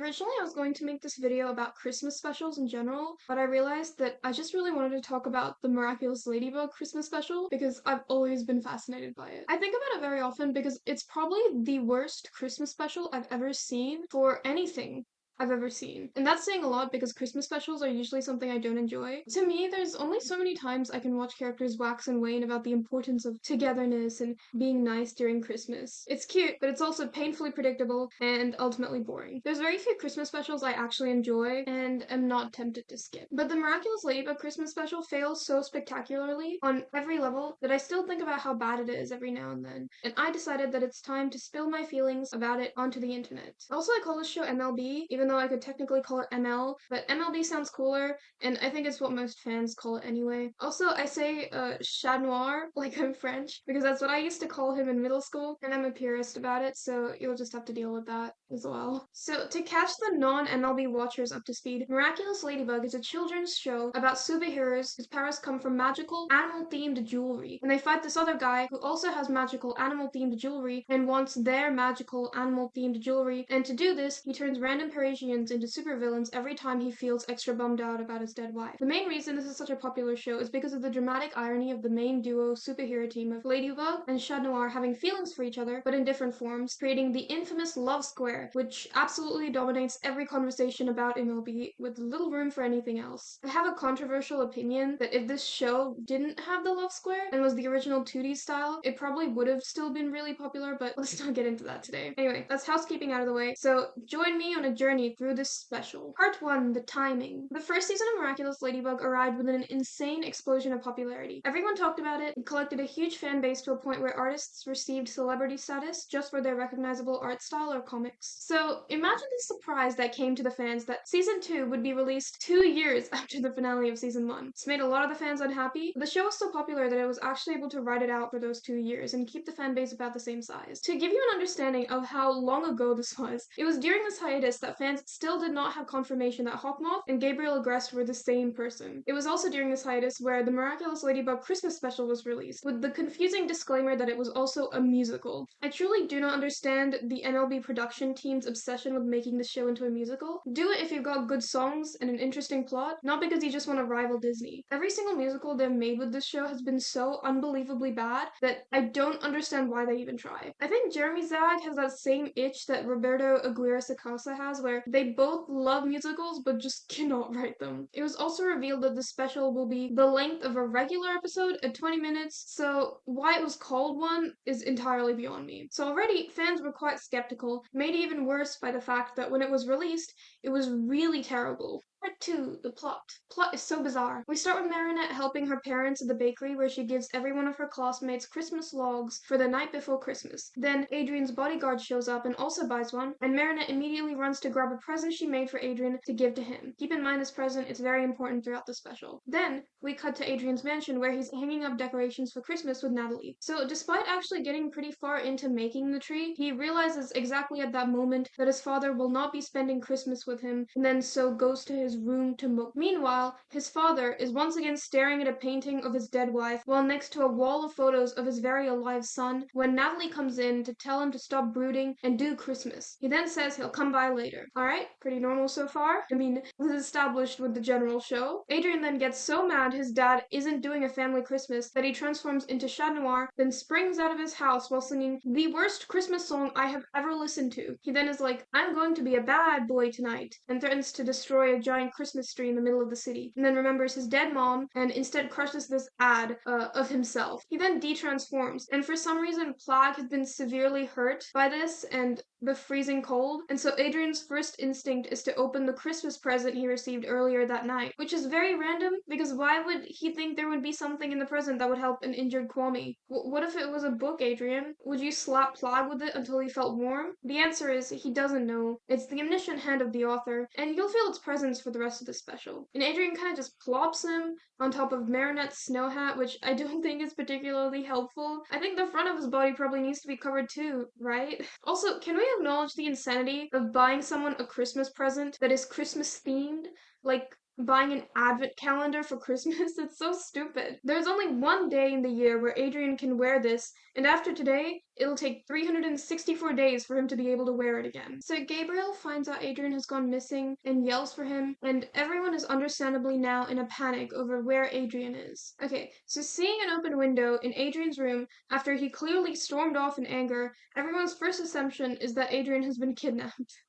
Originally, I was going to make this video about Christmas specials in general, but I realized that I just really wanted to talk about the Miraculous Ladybug Christmas special because I've always been fascinated by it. I think about it very often because it's probably the worst Christmas special I've ever seen for anything I've ever seen. And that's saying a lot because Christmas specials are usually something I don't enjoy. To me, there's only so many times I can watch characters wax and wane about the importance of togetherness and being nice during Christmas. It's cute, but it's also painfully predictable and ultimately boring. There's very few Christmas specials I actually enjoy and am not tempted to skip. But the Miraculous Ladybug Christmas special fails so spectacularly on every level that I still think about how bad it is every now and then. And I decided that it's time to spill my feelings about it onto the internet. Also, I call this show MLB, even though I could technically call it ML, but MLB sounds cooler, and I think it's what most fans call it anyway. Also, I say Chat Noir, like I'm French, because that's what I used to call him in middle school, and I'm a purist about it, so you'll just have to deal with that as well. So, to catch the non-MLB watchers up to speed, Miraculous Ladybug is a children's show about superheroes whose powers come from magical, animal-themed jewelry, and they fight this other guy who also has magical, animal-themed jewelry and wants their magical, animal-themed jewelry, and to do this, he turns random Parisians into supervillains every time he feels extra bummed out about his dead wife. The main reason this is such a popular show is because of the dramatic irony of the main duo superhero team of Ladybug and Chat Noir having feelings for each other, but in different forms, creating the infamous love square, which absolutely dominates every conversation about MLB with little room for anything else. I have a controversial opinion that if this show didn't have the love square and was the original 2D style, it probably would have still been really popular, but let's not get into that today. Anyway, that's housekeeping out of the way, so join me on a journey through this special. Part 1, the timing. The first season of Miraculous Ladybug arrived with an insane explosion of popularity. Everyone talked about it, it collected a huge fan base to a point where artists received celebrity status just for their recognizable art style or comics. So imagine the surprise that came to the fans that season 2 would be released 2 years after the finale of season 1. This made a lot of the fans unhappy, but the show was so popular that it was actually able to ride it out for those 2 years and keep the fan base about the same size. To give you an understanding of how long ago this was, it was during this hiatus that fans still did not have confirmation that Hawkmoth and Gabriel Agreste were the same person. It was also during this hiatus where the Miraculous Ladybug Christmas special was released, with the confusing disclaimer that it was also a musical. I truly do not understand the MLB production team's obsession with making the show into a musical. Do it if you've got good songs and an interesting plot, not because you just want to rival Disney. Every single musical they've made with this show has been so unbelievably bad that I don't understand why they even try. I think Jeremy Zag has that same itch that Roberto Aguirre-Sacasa has, where they both love musicals but just cannot write them. It was also revealed that the special will be the length of a regular episode at 20 minutes, so why it was called one is entirely beyond me. So already, fans were quite skeptical, made even worse by the fact that when it was released, it was really terrible. Part 2, the plot. Plot is so bizarre. We start with Marinette helping her parents at the bakery where she gives every one of her classmates Christmas logs for the night before Christmas. Then Adrian's bodyguard shows up and also buys one, and Marinette immediately runs to grab a present she made for Adrian to give to him. Keep in mind this present is very important throughout the special. Then we cut to Adrian's mansion where he's hanging up decorations for Christmas with Natalie. So despite actually getting pretty far into making the tree, he realizes exactly at that moment that his father will not be spending Christmas with him, and then so goes to his room to mope. Meanwhile, his father is once again staring at a painting of his dead wife while next to a wall of photos of his very alive son when Natalie comes in to tell him to stop brooding and do Christmas. He then says he'll come by later. Alright, pretty normal so far. I mean, this is established with the general show. Adrian then gets so mad his dad isn't doing a family Christmas that he transforms into Chat Noir, then springs out of his house while singing the worst Christmas song I have ever listened to. He then is like, I'm going to be a bad boy tonight, and threatens to destroy a giant Christmas tree in the middle of the city, and then remembers his dead mom and instead crushes this ad of himself. He then de-transforms, and for some reason Plague has been severely hurt by this and the freezing cold, and so Adrian's first instinct is to open the Christmas present he received earlier that night, which is very random because why would he think there would be something in the present that would help an injured Kwame? What if it was a book, Adrian? Would you slap Plague with it until he felt warm? The answer is he doesn't know. It's the omniscient hand of the author, and you'll feel its presence for the rest of the special. And Adrian kind of just plops him on top of Marinette's snow hat, which I don't think is particularly helpful. I think the front of his body probably needs to be covered too, right? Also, can we acknowledge the insanity of buying someone a Christmas present that is Christmas themed? like buying an advent calendar for Christmas. It's so stupid. There's only one day in the year where Adrian can wear this, and after today, it'll take 364 days for him to be able to wear it again. So Gabriel finds out Adrian has gone missing and yells for him, and everyone is understandably now in a panic over where Adrian is. Okay, so seeing an open window in Adrian's room after he clearly stormed off in anger, everyone's first assumption is that Adrian has been kidnapped.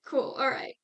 Cool. All right.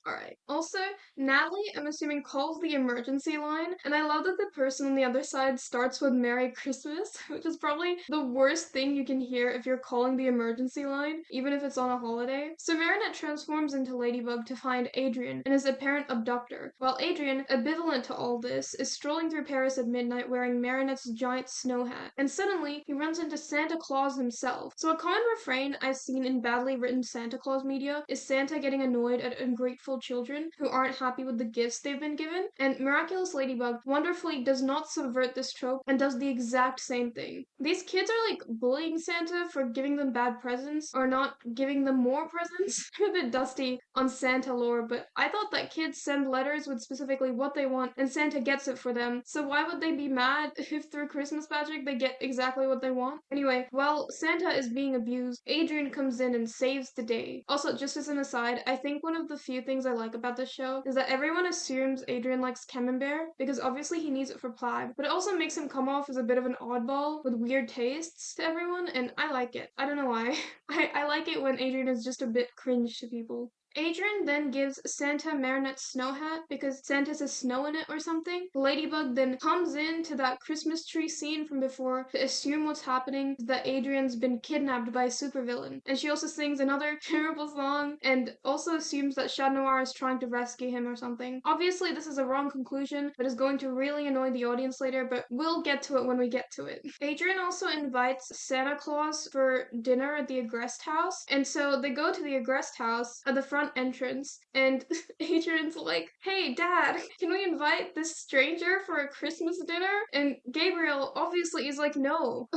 Also, Natalie, I'm assuming, calls the emergency line, and I love that the person on the other side starts with Merry Christmas, which is probably the worst thing you can hear if you're calling the emergency line, even if it's on a holiday. So Marinette transforms into Ladybug to find Adrian and his apparent abductor, while Adrian, ambivalent to all this, is strolling through Paris at midnight wearing Marinette's giant snow hat, and suddenly he runs into Santa Claus himself. So a common refrain I've seen in badly written Santa Claus media is Santa getting annoyed at ungrateful children who aren't happy with the gifts they've been given, and Miraculous Ladybug wonderfully does not subvert this trope and does the exact same thing. These kids are like bullying Santa for giving them bad presents or not giving them more presents. I'm a bit dusty on Santa lore, but I thought that kids send letters with specifically what they want and Santa gets it for them, so why would they be mad if through Christmas magic they get exactly what they want? Anyway, while Santa is being abused, Adrian comes in and saves the day. Also, just as an aside, I think one of the few things I like about this show is that everyone assumes Adrian likes camembert because obviously he needs it for plaid, but it also makes him come off as a bit of an oddball with weird tastes to everyone, and I like it. I don't know why. I like it when Adrian is just a bit cringe to people. Adrian then gives Santa Marinette's snow hat because Santa says snow in it or something. Ladybug then comes into that Christmas tree scene from before to assume what's happening is that Adrian's been kidnapped by a supervillain. And she also sings another terrible song and also assumes that Chat Noir is trying to rescue him or something. Obviously, this is a wrong conclusion that is going to really annoy the audience later, but we'll get to it when we get to it. Adrian also invites Santa Claus for dinner at the Agrest house, and so they go to the Agrest house at the front entrance, and Adrian's like, "Hey, Dad, can we invite this stranger for a Christmas dinner?" And Gabriel obviously is like, "No,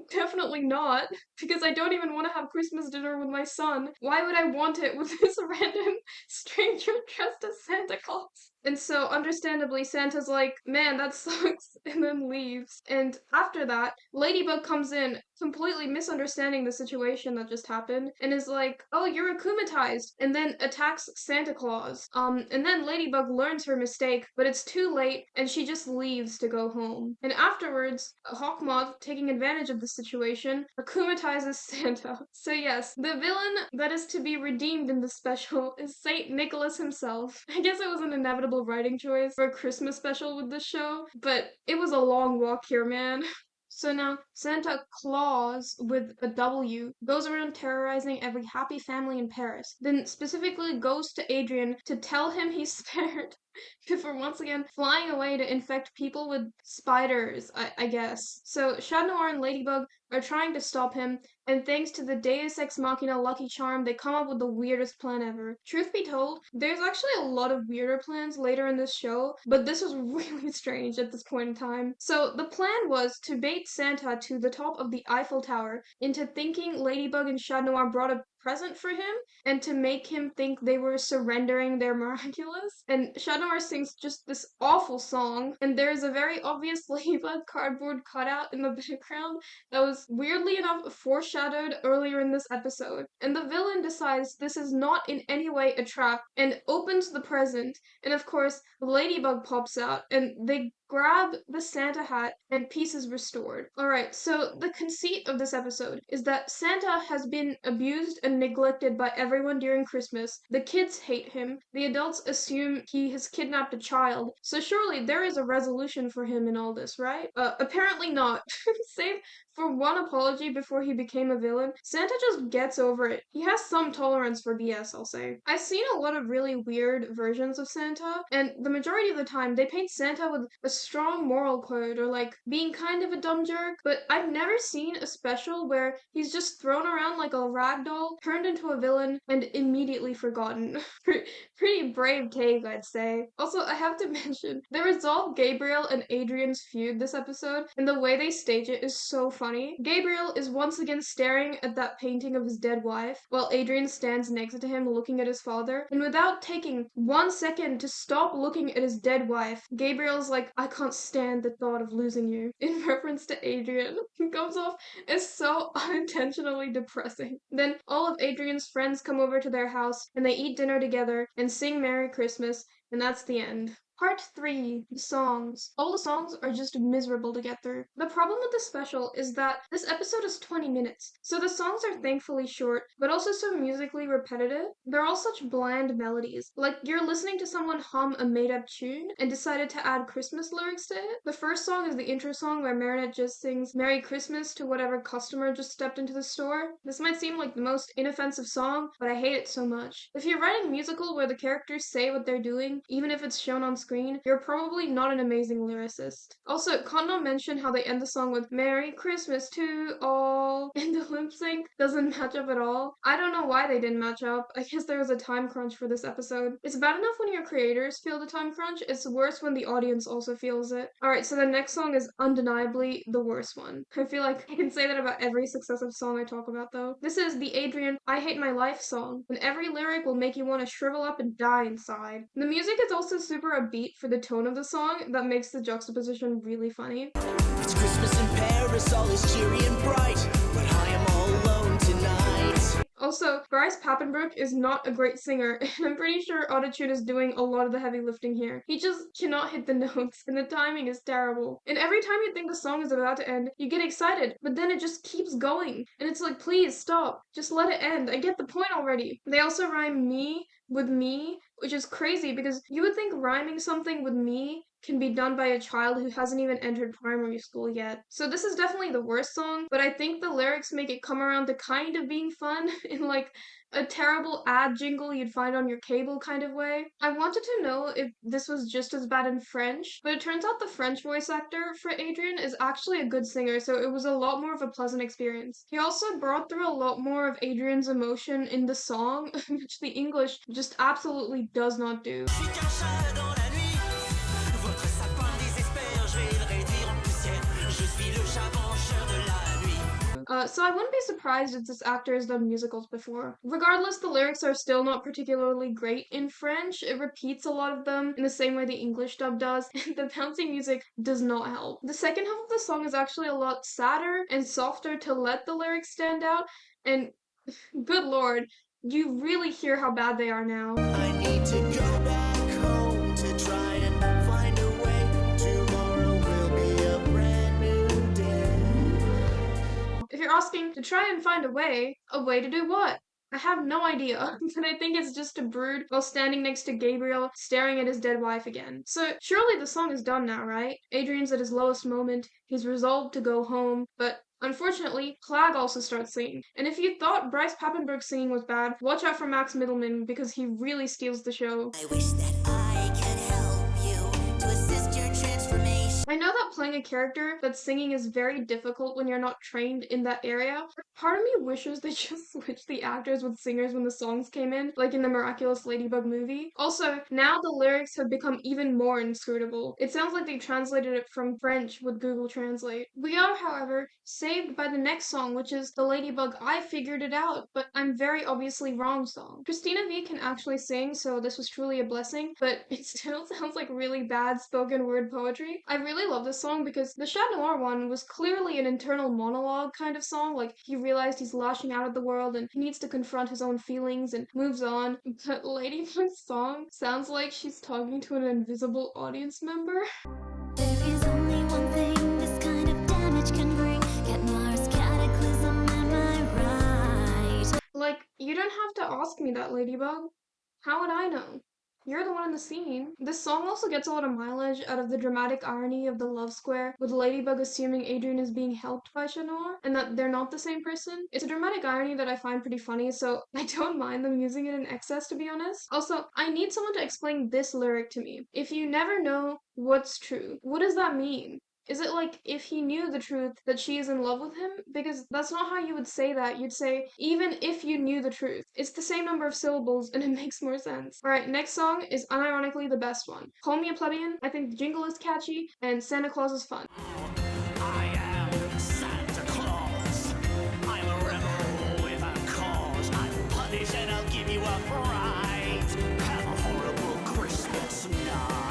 definitely not, because I don't even want to have Christmas dinner with my son. Why would I want it with this random stranger dressed as Santa Claus?" And so, understandably, Santa's like, "Man, that sucks," and then leaves. And after that, Ladybug comes in, completely misunderstanding the situation that just happened, and is like, "Oh, you're akumatized," and then attacks Santa Claus. And then Ladybug learns her mistake, but it's too late, and she just leaves to go home. And afterwards, Hawkmoth, taking advantage of the situation, akumatizes Santa. So yes, the villain that is to be redeemed in the special is Saint Nicholas himself. I guess it was an inevitable writing choice for a Christmas special with this show, but it was a long walk here, man. So now, Santa Claus, with a W, goes around terrorizing every happy family in Paris, then specifically goes to Adrian to tell him he's spared before once again flying away to infect people with spiders, I guess. So Chat Noir and Ladybug are trying to stop him, and thanks to the Deus Ex Machina lucky charm, they come up with the weirdest plan ever. Truth be told, there's actually a lot of weirder plans later in this show, but this was really strange at this point in time. So the plan was to bait Santa to the top of the Eiffel Tower into thinking Ladybug and Chat Noir brought a present for him, and to make him think they were surrendering their miraculous. And Chat Noir sings just this awful song, and there's a very obvious Ladybug cardboard cutout in the background that was weirdly enough foreshadowed earlier in this episode. And the villain decides this is not in any way a trap and opens the present, and of course Ladybug pops out and they grab the Santa hat and peace is restored. Alright, so the conceit of this episode is that Santa has been abused and neglected by everyone during Christmas. The kids hate him. The adults assume he has kidnapped a child. So surely there is a resolution for him in all this, right? Apparently not. Save for one apology before he became a villain, Santa just gets over it. He has some tolerance for BS, I'll say. I've seen a lot of really weird versions of Santa, and the majority of the time they paint Santa with a strong moral code or like being kind of a dumb jerk, but I've never seen a special where he's just thrown around like a rag doll, turned into a villain, and immediately forgotten. Pretty brave take, I'd say. Also, I have to mention, they resolve Gabriel and Adrian's feud this episode, and the way they stage it is so funny. Gabriel is once again staring at that painting of his dead wife, while Adrian stands next to him looking at his father, and without taking 1 second to stop looking at his dead wife, Gabriel's like, I can't stand the thought of losing you, in reference to Adrian. It comes off as so unintentionally depressing. Then all of Adrian's friends come over to their house, and they eat dinner together and sing Merry Christmas, and that's the end. Part 3, the songs. All the songs are just miserable to get through. The problem with this special is that this episode is 20 minutes, so the songs are thankfully short, but also so musically repetitive. They're all such bland melodies. Like, you're listening to someone hum a made-up tune and decided to add Christmas lyrics to it. The first song is the intro song where Marinette just sings Merry Christmas to whatever customer just stepped into the store. This might seem like the most inoffensive song, but I hate it so much. If you're writing a musical where the characters say what they're doing, even if it's shown on screen, you're probably not an amazing lyricist. Also, can't not mention how they end the song with Merry Christmas to all, and the lip sync doesn't match up at all. I don't know why they didn't match up. I guess there was a time crunch for this episode. It's bad enough when your creators feel the time crunch, it's worse when the audience also feels it. Alright, so the next song is undeniably the worst one. I feel like I can say that about every successive song I talk about though. This is the Adrian I Hate My Life song, and every lyric will make you want to shrivel up and die inside. The music is also super upbeat for the tone of the song that makes the juxtaposition really funny. It's Christmas in Paris, all is cheery and bright, but I am all alone tonight. Also, Bryce Papenbrook is not a great singer, and I'm pretty sure autotune is doing a lot of the heavy lifting here. He just cannot hit the notes, and the timing is terrible. And every time you think the song is about to end, you get excited, but then it just keeps going. And it's like, please stop. Just let it end. I get the point already. They also rhyme me with me, which is crazy because you would think rhyming something with me can be done by a child who hasn't even entered primary school yet. So this is definitely the worst song, but I think the lyrics make it come around to kind of being fun in like a terrible ad jingle you'd find on your cable kind of way. I wanted to know if this was just as bad in French, but it turns out the French voice actor for Adrian is actually a good singer, so it was a lot more of a pleasant experience. He also brought through a lot more of Adrian's emotion in the song, which the English just absolutely does not do. So I wouldn't be surprised if this actor has done musicals before. Regardless, the lyrics are still not particularly great in French. It repeats a lot of them in the same way the English dub does, and the bouncy music does not help. The second half of the song is actually a lot sadder and softer to let the lyrics stand out, and good lord, you really hear how bad they are now. I need to go back home to try and find a way. Tomorrow will be a brand new day. If you're asking to try and find a way to do what? I have no idea, but I think it's just to brood while standing next to Gabriel, staring at his dead wife again. So surely the song is done now, right? Adrian's at his lowest moment, he's resolved to go home, but unfortunately, Clag also starts singing. And if you thought Bryce Papenbrook's singing was bad, watch out for Max Middleman because he really steals the show. I wish that I could help you to assist your transformation. I know that playing a character that's singing is very difficult when you're not trained in that area. Part of me wishes they just switched the actors with singers when the songs came in, like in the Miraculous Ladybug movie. Also, now the lyrics have become even more inscrutable. It sounds like they translated it from French with Google Translate. We are, however, saved by the next song, which is the Ladybug I Figured It Out, but I'm very obviously wrong song. Christina V can actually sing, so this was truly a blessing, but it still sounds like really bad spoken word poetry. I really love this song because the Chat Noir one was clearly an internal monologue kind of song, like he realized he's lashing out at the world and he needs to confront his own feelings and moves on. But Ladybug's song sounds like she's talking to an invisible audience member. There is only one thing this kind of damage can bring. Get Mars cataclysm, am I right? Like, you don't have to ask me that, Ladybug. How would I know? you're the one in the scene. This song also gets a lot of mileage out of the dramatic irony of the love square, with Ladybug assuming Adrian is being helped by Chat Noir and that they're not the same person. It's a dramatic irony that I find pretty funny, so I don't mind them using it in excess, to be honest. Also, I need someone to explain this lyric to me. If you never know what's true, what does that mean? Is it like if he knew the truth that she is in love with him? Because that's not how you would say that. You'd say, even if you knew the truth. It's the same number of syllables and it makes more sense. Alright, next song is unironically the best one. Call Me a Plebeian. I think the jingle is catchy and Santa Claus is fun. I am Santa Claus. I'm a rebel with a cause. I'll punish and I'll give you a fright. Have a horrible Christmas night.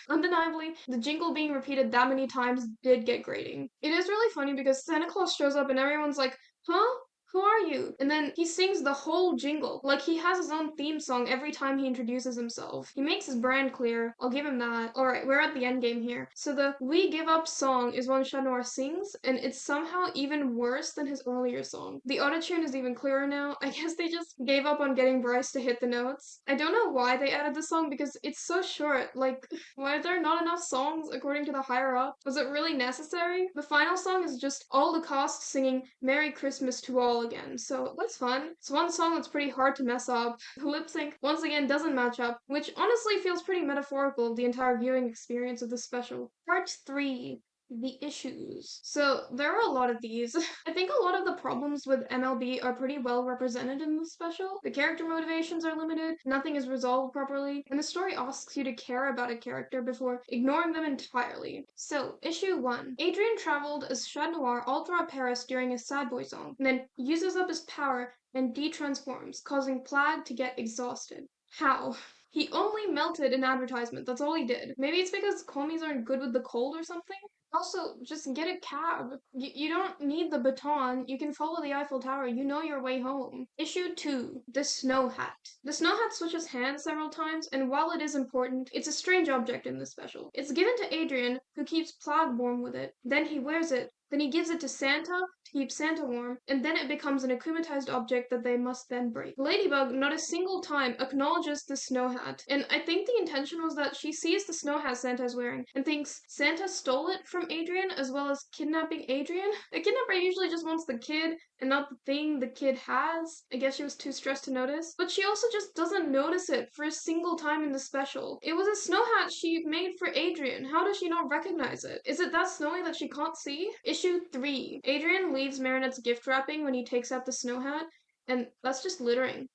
Undeniably, the jingle being repeated that many times did get grating. It is really funny because Santa Claus shows up and everyone's like, huh? Who are you? And then he sings the whole jingle. Like he has his own theme song every time he introduces himself. He makes his brand clear. I'll give him that. Alright, we're at the end game here. So the We Give Up song is one Chat Noir sings, and it's somehow even worse than his earlier song. The autotune is even clearer now. I guess they just gave up on getting Bryce to hit the notes. I don't know why they added the song because it's so short. Like, why are there not enough songs according to the higher up? Was it really necessary? The final song is just all the cast singing Merry Christmas to all again, so that's fun. It's one song that's pretty hard to mess up. The lip sync once again doesn't match up, which honestly feels pretty metaphorical of the entire viewing experience of this special. Part 3. The issues. So there are a lot of these. I think a lot of the problems with MLB are pretty well represented in this special. The character motivations are limited, nothing is resolved properly, and the story asks you to care about a character before ignoring them entirely. So, issue 1. Adrian traveled as Chat Noir all throughout Paris during a Sad Boy song, and then uses up his power and de-transforms, causing Plague to get exhausted. How? He only melted an advertisement, that's all he did. Maybe it's because commies aren't good with the cold or something? Also, just get a cab. You don't need the baton. You can follow the Eiffel Tower. You know your way home. Issue 2. The Snow Hat. The Snow Hat switches hands several times, and while it is important, it's a strange object in this special. It's given to Adrian, who keeps Plague warm with it. Then he wears it. Then he gives it to Santa to keep Santa warm, and then it becomes an akumatized object that they must then break. Ladybug not a single time acknowledges the snow hat, and I think the intention was that she sees the snow hat Santa is wearing and thinks Santa stole it from Adrian as well as kidnapping Adrian. A kidnapper usually just wants the kid and not the thing the kid has. I guess she was too stressed to notice. But she also just doesn't notice it for a single time in the special. It was a snow hat she made for Adrian. How does she not recognize it? Is it that snowy that she can't see? Issue 3. Adrian leaves Marinette's gift wrapping when he takes out the snow hat, and that's just littering.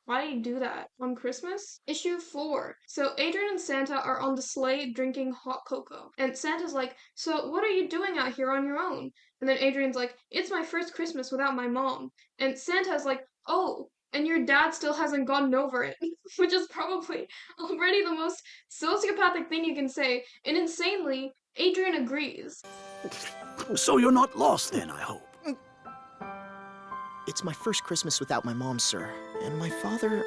Why do you do that? On Christmas? Issue 4. So Adrian and Santa are on the sleigh drinking hot cocoa. And Santa's like, so what are you doing out here on your own? And then Adrian's like, it's my first Christmas without my mom. And Santa's like, oh, and your dad still hasn't gotten over it. Which is probably already the most sociopathic thing you can say. And insanely, Adrian agrees. So you're not lost then, I hope. It's my first Christmas without my mom, sir. And my father...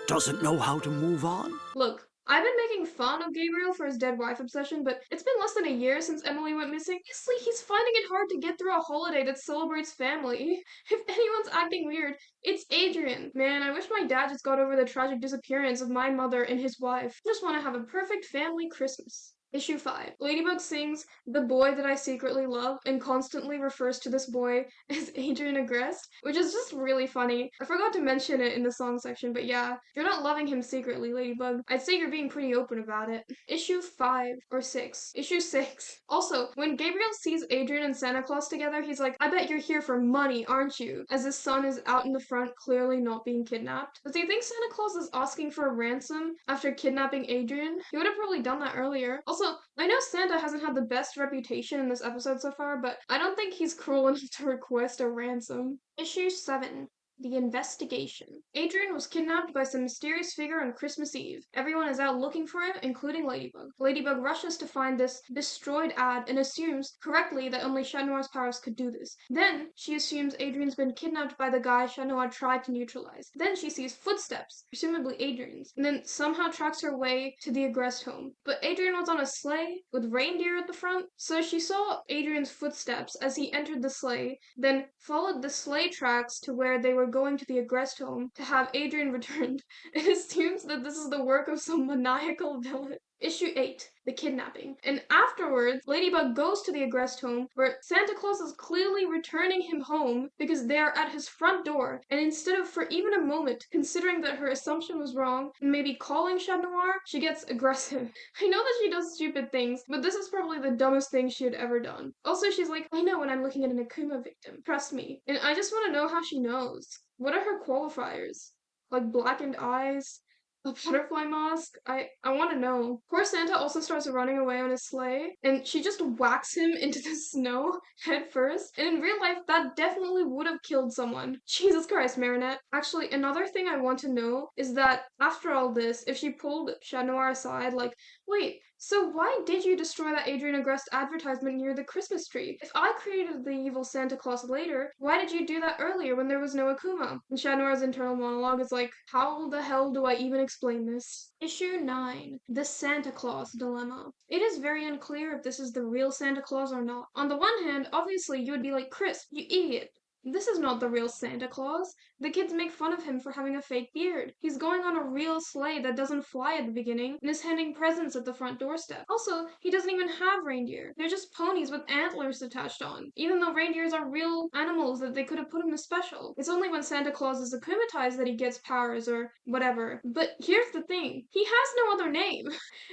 Doesn't know how to move on? Look, I've been making fun of Gabriel for his dead wife obsession, but it's been less than a year since Emily went missing. Obviously, he's finding it hard to get through a holiday that celebrates family. If anyone's acting weird, it's Adrian. Man, I wish my dad just got over the tragic disappearance of my mother and his wife. I just want to have a perfect family Christmas. Issue 5. Ladybug sings The Boy That I Secretly Love and constantly refers to this boy as Adrian Agreste, which is just really funny. I forgot to mention it in the song section, but yeah, if you're not loving him secretly, Ladybug, I'd say you're being pretty open about it. Issue 5 or 6. Issue 6. Also, when Gabriel sees Adrian and Santa Claus together, he's like, I bet you're here for money, aren't you? As his son is out in the front, clearly not being kidnapped. Does he think Santa Claus is asking for a ransom after kidnapping Adrian? He would have probably done that earlier. Also, I know Santa hasn't had the best reputation in this episode so far, but I don't think he's cruel enough to request a ransom. Issue 7. The Investigation. Adrian was kidnapped by some mysterious figure on Christmas Eve. Everyone is out looking for him, including Ladybug. Ladybug rushes to find this destroyed ad and assumes, correctly, that only Chat Noir's powers could do this. Then, she assumes Adrian's been kidnapped by the guy Chat Noir tried to neutralize. Then she sees footsteps, presumably Adrian's, and then somehow tracks her way to the Agreste home. But Adrian was on a sleigh with reindeer at the front, so she saw Adrian's footsteps as he entered the sleigh, then followed the sleigh tracks to where they were going to the Agrest home to have Adrian returned, it assumes that this is the work of some maniacal villain. Issue 8, The Kidnapping. And afterwards, Ladybug goes to the Agrest home where Santa Claus is clearly returning him home because they are at his front door. And instead of for even a moment considering that her assumption was wrong and maybe calling Chat Noir, she gets aggressive. I know that she does stupid things, but this is probably the dumbest thing she had ever done. Also, she's like, I know when I'm looking at an Akuma victim. Trust me. And I just want to know how she knows. What are her qualifiers? Like blackened eyes? A butterfly mask? I want to know. Poor Santa also starts running away on his sleigh, and she just whacks him into the snow head first. And in real life, that definitely would have killed someone. Jesus Christ, Marinette. Actually, another thing I want to know is that after all this, if she pulled Chat Noir aside, like, wait, so why did you destroy that Adrian Agrest advertisement near the Christmas tree? If I created the evil Santa Claus later, why did you do that earlier when there was no Akuma? And Chat Noir's internal monologue is like, how the hell do I even explain this? Issue 9, The Santa Claus Dilemma. It is very unclear if this is the real Santa Claus or not. On the one hand, obviously you would be like, Chris, you idiot. This is not the real Santa Claus. The kids make fun of him for having a fake beard. He's going on a real sleigh that doesn't fly at the beginning and is handing presents at the front doorstep. Also, he doesn't even have reindeer. They're just ponies with antlers attached on, even though reindeers are real animals that they could have put in a special. It's only when Santa Claus is akumatized that he gets powers or whatever. But here's the thing. He has no other name.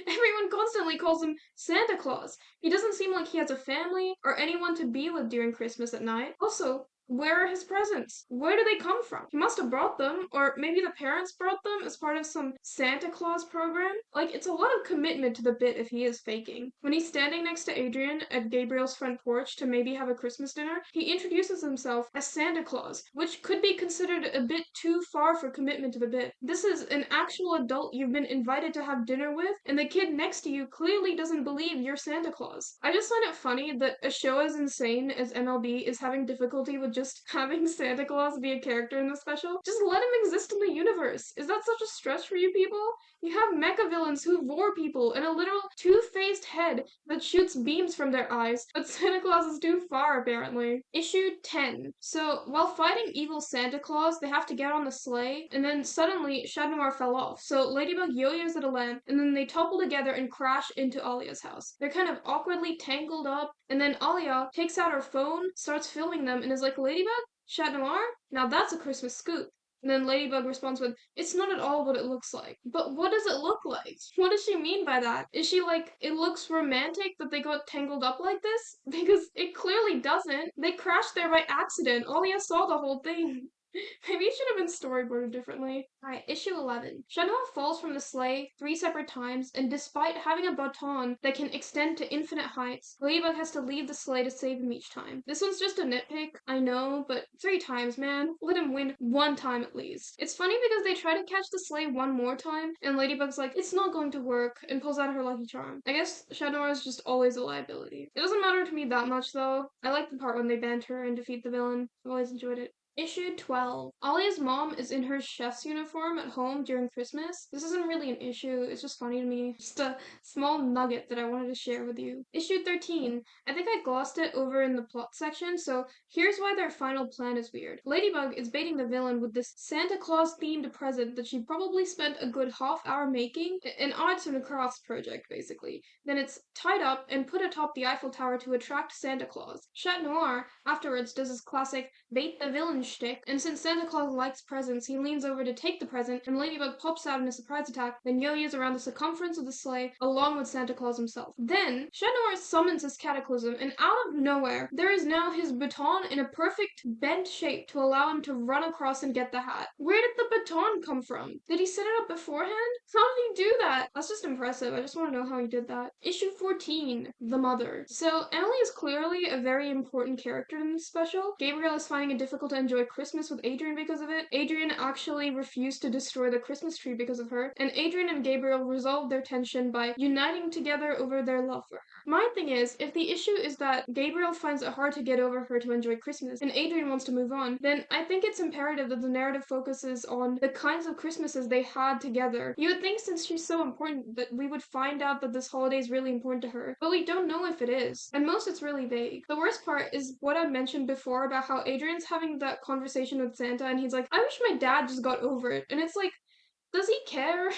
Everyone constantly calls him Santa Claus. He doesn't seem like he has a family or anyone to be with during Christmas at night. Also, where are his presents? Where do they come from? He must have brought them, or maybe the parents brought them as part of some Santa Claus program. Like, it's a lot of commitment to the bit if he is faking. When he's standing next to Adrian at Gabriel's front porch to maybe have a Christmas dinner, he introduces himself as Santa Claus, which could be considered a bit too far for commitment to the bit. This is an actual adult you've been invited to have dinner with, and the kid next to you clearly doesn't believe you're Santa Claus. I just find it funny that a show as insane as MLB is having difficulty with just having Santa Claus be a character in the special. Just let him exist in the universe. Is that such a stretch for you people? You have mecha villains who vor people and a literal two-faced head that shoots beams from their eyes, but Santa Claus is too far apparently. Issue 10. So, while fighting evil Santa Claus, they have to get on the sleigh, and then suddenly Chat Noir fell off. So Ladybug yo-yos at a lamp, and then they topple together and crash into Alia's house. They're kind of awkwardly tangled up, and then Alia takes out her phone, starts filming them, and is like, Ladybug? Chat Noir? Now that's a Christmas scoop. And then Ladybug responds with, it's not at all what it looks like. But what does it look like? What does she mean by that? Is she like, it looks romantic that they got tangled up like this? Because it clearly doesn't. They crashed there by accident. Alia saw the whole thing. Maybe it should have been storyboarded differently. Alright, issue 11. Chat Noir falls from the sleigh 3 separate times, and despite having a baton that can extend to infinite heights, Ladybug has to leave the sleigh to save him each time. This one's just a nitpick, I know, but 3 times, man. Let him win 1 time at least. It's funny because they try to catch the sleigh 1 more time, and Ladybug's like, it's not going to work, and pulls out her lucky charm. I guess Chat Noir is just always a liability. It doesn't matter to me that much though. I like the part when they banter and defeat the villain. I've always enjoyed it. Issue 12. Alia's mom is in her chef's uniform at home during Christmas. This isn't really an issue, it's just funny to me. Just a small nugget that I wanted to share with you. Issue 13. I think I glossed it over in the plot section, so here's why their final plan is weird. Ladybug is baiting the villain with this Santa Claus themed present that she probably spent a good half-hour making, an arts and crafts project basically. Then it's tied up and put atop the Eiffel Tower to attract Santa Claus. Chat Noir afterwards does his classic bait the villain shtick, and since Santa Claus likes presents, he leans over to take the present, and Ladybug pops out in a surprise attack, then yo-yos around the circumference of the sleigh, along with Santa Claus himself. Then, Chat Noir summons his cataclysm, and out of nowhere, there is now his baton in a perfect bent shape to allow him to run across and get the hat. Where did the baton come from? Did he set it up beforehand? How did he do that? That's just impressive. I just want to know how he did that. Issue 14. The Mother. So, Emily is clearly a very important character in this special. Gabriel is finding it difficult to enjoy Christmas with Adrian because of it. Adrian actually refused to destroy the Christmas tree because of her. And Adrian and Gabriel resolved their tension by uniting together over their love for her. My thing is, if the issue is that Gabriel finds it hard to get over her to enjoy Christmas, and Adrian wants to move on, then I think it's imperative that the narrative focuses on the kinds of Christmases they had together. You would think since she's so important that we would find out that this holiday is really important to her, but we don't know if it is. And most it's really vague. The worst part is what I mentioned before about how Adrian's having that that conversation with Santa and he's like, I wish my dad just got over it. And it's like, does he care?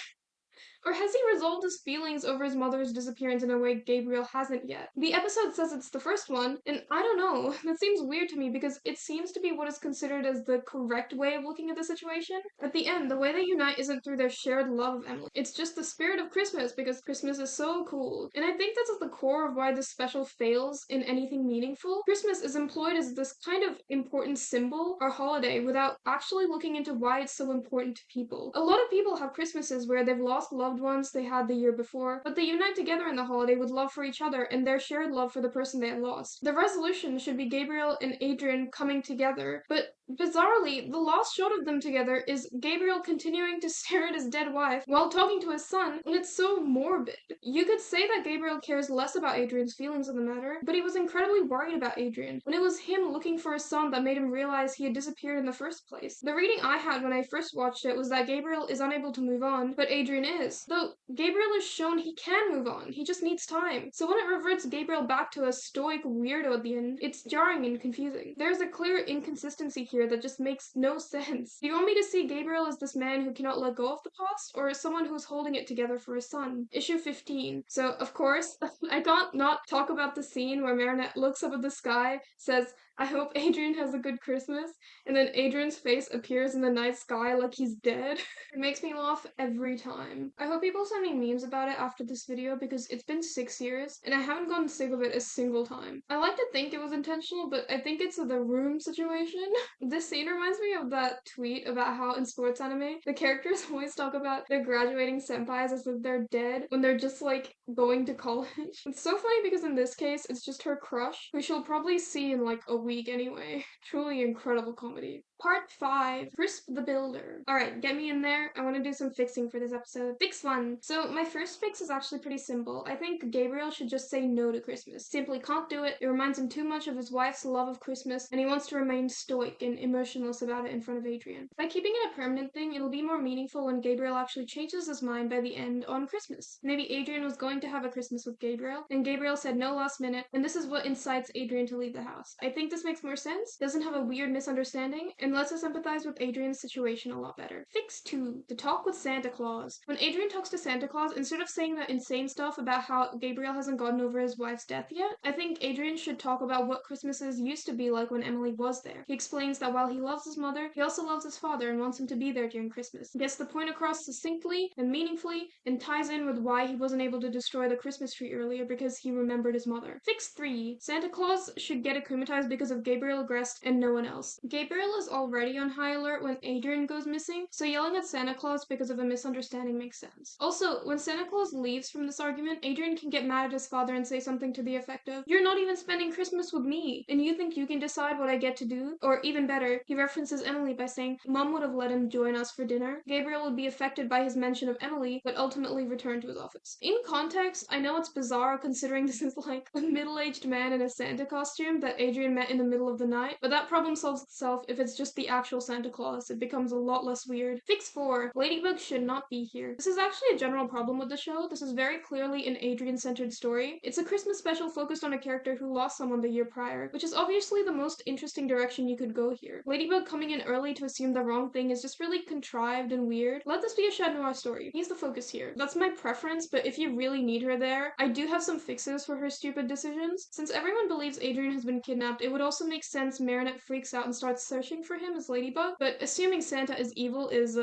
Or has he resolved his feelings over his mother's disappearance in a way Gabriel hasn't yet? The episode says it's the first one, and I don't know. That seems weird to me because it seems to be what is considered as the correct way of looking at the situation. At the end, the way they unite isn't through their shared love of Emily. It's just the spirit of Christmas because Christmas is so cool. And I think that's at the core of why this special fails in anything meaningful. Christmas is employed as this kind of important symbol or holiday without actually looking into why it's so important to people. A lot of people have Christmases where they've lost loved ones they had the year before, but they unite together in the holiday with love for each other and their shared love for the person they had lost. The resolution should be Gabriel and Adrian coming together, but bizarrely, the last shot of them together is Gabriel continuing to stare at his dead wife while talking to his son, and it's so morbid. You could say that Gabriel cares less about Adrian's feelings on the matter, but he was incredibly worried about Adrian, and it was him looking for his son that made him realize he had disappeared in the first place. The reading I had when I first watched it was that Gabriel is unable to move on, but Adrian is. Though Gabriel is shown he can move on, he just needs time. So when it reverts Gabriel back to a stoic weirdo at the end, it's jarring and confusing. There's a clear inconsistency here that just makes no sense. Do you want me to see Gabriel as this man who cannot let go of the past, or as someone who's holding it together for his son? Issue 15. So, of course, I can't not talk about the scene where Marinette looks up at the sky, says, I hope Adrian has a good Christmas, and then Adrian's face appears in the night sky like he's dead. It makes me laugh every time. I hope people send me memes about it after this video because it's been 6 years, and I haven't gotten sick of it a single time. I like to think it was intentional, but I think it's the room situation. This scene reminds me of that tweet about how in sports anime, the characters always talk about their graduating senpais as if they're dead when they're just like going to college. It's so funny because in this case, it's just her crush, who she'll probably see in like a week anyway. Truly incredible comedy. Part 5, Crisp the Builder. Alright, get me in there. I want to do some fixing for this episode. Fix 1. So my first fix is actually pretty simple. I think Gabriel should just say no to Christmas. Simply can't do it. It reminds him too much of his wife's love of Christmas, and he wants to remain stoic and emotionless about it in front of Adrian. By keeping it a permanent thing, it'll be more meaningful when Gabriel actually changes his mind by the end on Christmas. Maybe Adrian was going to have a Christmas with Gabriel, and Gabriel said no last minute, and this is what incites Adrian to leave the house. I think this makes more sense, doesn't have a weird misunderstanding, and lets us empathize with Adrian's situation a lot better. Fix 2. The talk with Santa Claus. When Adrian talks to Santa Claus, instead of saying that insane stuff about how Gabriel hasn't gotten over his wife's death yet, I think Adrian should talk about what Christmases used to be like when Emily was there. He explains that while he loves his mother, he also loves his father and wants him to be there during Christmas. He gets the point across succinctly and meaningfully, and ties in with why he wasn't able to destroy the Christmas tree earlier because he remembered his mother. Fix 3. Santa Claus should get akumatized because of Gabriel Agreste and no one else. Gabriel is already on high alert when Adrian goes missing, so yelling at Santa Claus because of a misunderstanding makes sense. Also, when Santa Claus leaves from this argument, Adrian can get mad at his father and say something to the effect of, "You're not even spending Christmas with me, and you think you can decide what I get to do?" Or even better, he references Emily by saying, "Mom would have let him join us for dinner." Gabriel would be affected by his mention of Emily, but ultimately return to his office. In context, I know it's bizarre considering this is like a middle-aged man in a Santa costume that Adrian met in the middle of the night, but that problem solves itself if it's just the actual Santa Claus. It becomes a lot less weird. Fix 4. Ladybug should not be here. This is actually a general problem with the show. This is very clearly an Adrian-centered story. It's a Christmas special focused on a character who lost someone the year prior, which is obviously the most interesting direction you could go here. Ladybug coming in early to assume the wrong thing is just really contrived and weird. Let this be a Chat Noir story. He's the focus here. That's my preference, but if you really need her there, I do have some fixes for her stupid decisions. Since everyone believes Adrian has been kidnapped, it would also make sense Marinette freaks out and starts searching for him as Ladybug, but assuming Santa is evil is,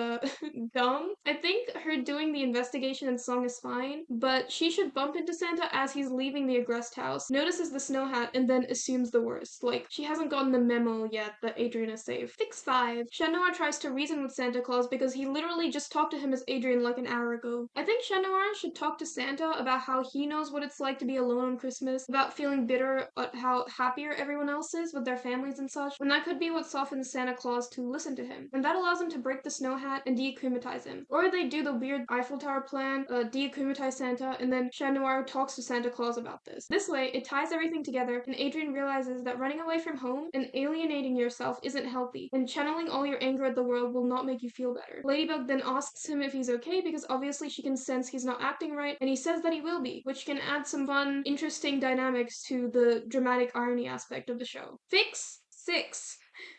dumb. I think her doing the investigation and song is fine, but she should bump into Santa as he's leaving the Agreste house, notices the snow hat, and then assumes the worst. Like, she hasn't gotten the memo yet that Adrian is safe. Fix 5. Chat Noir tries to reason with Santa Claus because he literally just talked to him as Adrian like an hour ago. I think Chat Noir should talk to Santa about how he knows what it's like to be alone on Christmas, about feeling bitter at how happier everyone else is with their families and such, when that could be what softens Santa Claus to listen to him. And that allows him to break the snow hat and de-akumatize him. Or they do the weird Eiffel Tower plan, de-akumatize Santa, and then Chat Noir talks to Santa Claus about this. This way, it ties everything together, and Adrian realizes that running away from home and alienating yourself isn't healthy, and channeling all your anger at the world will not make you feel better. Ladybug then asks him if he's okay because obviously she can sense he's not acting right, and he says that he will be, which can add some fun, interesting dynamics to the dramatic irony aspect of the show. Fix 6.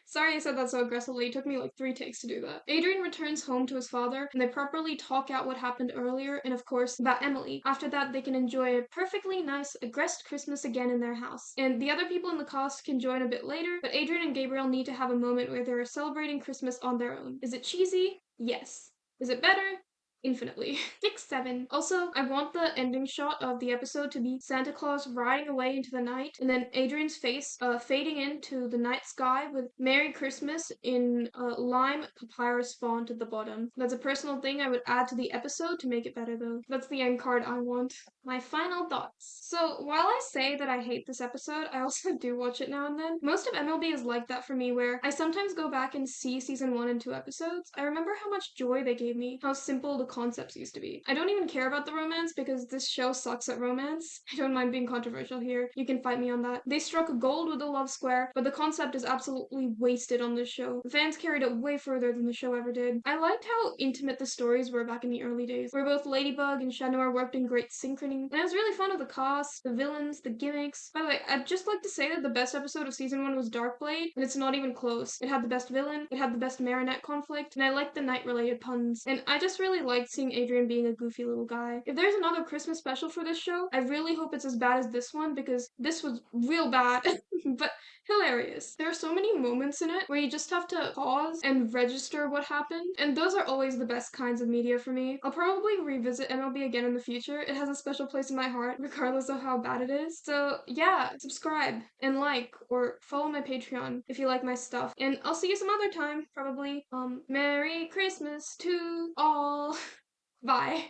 Sorry I said that so aggressively. It took me like 3 takes to do that. Adrian returns home to his father, and they properly talk out what happened earlier, and of course, about Emily. After that, they can enjoy a perfectly nice, aggressed Christmas again in their house. And the other people in the cast can join a bit later, but Adrian and Gabriel need to have a moment where they're celebrating Christmas on their own. Is it cheesy? Yes. Is it better? Infinitely. 6-7. Also, I want the ending shot of the episode to be Santa Claus riding away into the night, and then Adrian's face fading into the night sky with Merry Christmas in lime papyrus font at the bottom. That's a personal thing I would add to the episode to make it better though. That's the end card I want. My final thoughts. So, while I say that I hate this episode, I also do watch it now and then. Most of MLB is like that for me, where I sometimes go back and see season 1 and 2 episodes. I remember how much joy they gave me, how simple the concepts used to be. I don't even care about the romance because this show sucks at romance. I don't mind being controversial here. You can fight me on that. They struck gold with the love square, but the concept is absolutely wasted on this show. The fans carried it way further than the show ever did. I liked how intimate the stories were back in the early days, where both Ladybug and Chat worked in great synchrony. And I was really fond of the cast, the villains, the gimmicks. By the way, I'd just like to say that the best episode of season 1 was Darkblade, and it's not even close. It had the best villain, it had the best Marinette conflict, and I liked the night-related puns. And I just really liked seeing Adrian being a goofy little guy. If there's another Christmas special for this show, I really hope it's as bad as this one because this was real bad, but hilarious. There are so many moments in it where you just have to pause and register what happened, and those are always the best kinds of media for me. I'll probably revisit MLB again in the future. It has a special place in my heart, regardless of how bad it is. So yeah, subscribe and like or follow my Patreon if you like my stuff. And I'll see you some other time, probably. Merry Christmas to all. Bye.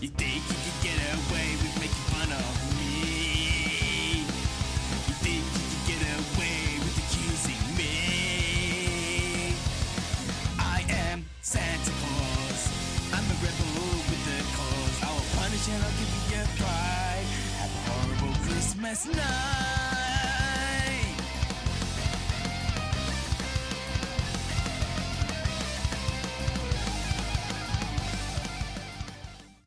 You think you can get away with making fun of me? You think you can get away with accusing me? I am Santa Claus. I'm a rebel with the cause. I will punish and I'll give you your pride. Have a horrible Christmas night.